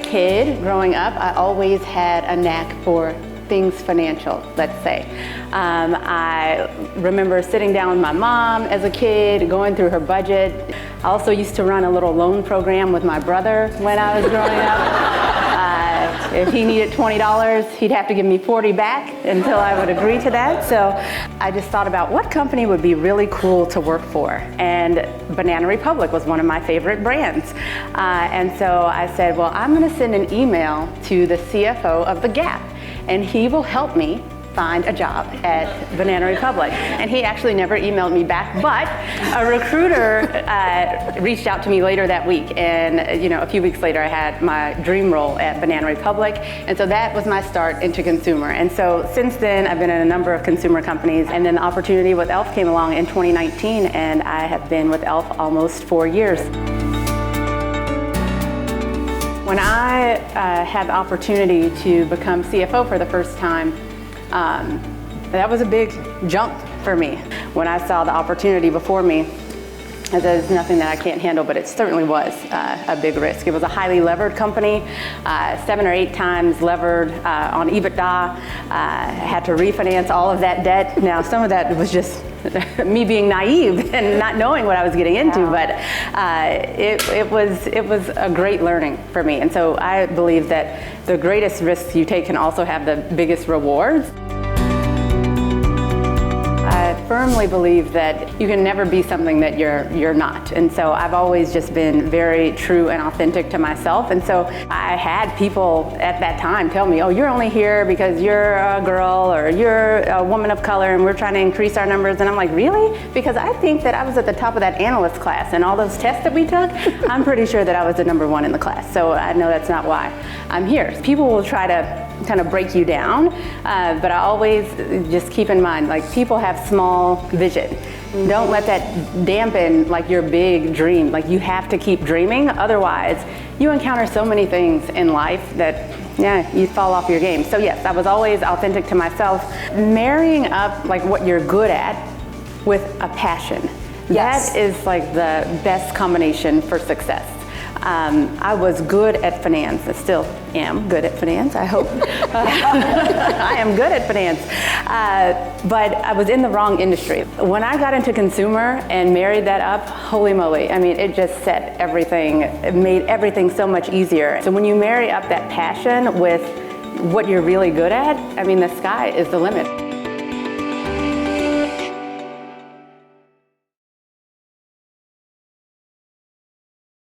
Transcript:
kid growing up, I always had a knack for things financial, let's say. I remember sitting down with my mom as a kid, going through her budget. I also used to run a little loan program with my brother when I was growing up. If he needed $20, he'd have to give me 40 back until I would agree to that. So I just thought about what company would be really cool to work for. And Banana Republic was one of my favorite brands. And so I said, well, I'm gonna send an email to the CFO of The Gap, and he will help me find a job at Banana Republic. And he actually never emailed me back, but a recruiter reached out to me later that week, and a few weeks later I had my dream role at Banana Republic, and so that was my start into consumer. And so since then I've been in a number of consumer companies, and then the opportunity with e.l.f. came along in 2019, and I have been with e.l.f. almost 4 years. When I had the opportunity to become CFO for the first time, that was a big jump for me. When I saw the opportunity before me, there's nothing that I can't handle, but it certainly was a big risk. It was a highly levered company, 7 or 8 times levered on EBITDA. Had to refinance all of that debt. Now, some of that was just me being naive and not knowing what I was getting into, but it was a great learning for me. And so I believe that the greatest risks you take can also have the biggest rewards. I firmly believe that you can never be something that you're not. And so I've always just been very true and authentic to myself. And so I had people at that time tell me, oh, you're only here because you're a girl or you're a woman of color and we're trying to increase our numbers. And I'm like, really? Because I think that I was at the top of that analyst class and all those tests that we took, I'm pretty sure that I was the #1 in the class. So I know that's not why I'm here. People will try to kind of break you down, but I always just keep in mind, like, people have small vision. Don't let that dampen like your big dream. Like, you have to keep dreaming, otherwise you encounter so many things in life that you fall off your game. So yes, I was always authentic to myself. Marrying up like what you're good at with a passion, that is like the best combination for success. I was good at finance. I still am good at finance, I hope. I am good at finance. But I was in the wrong industry. When I got into consumer and married that up, holy moly, I mean, it just set everything, it made everything so much easier. So when you marry up that passion with what you're really good at, I mean, the sky is the limit.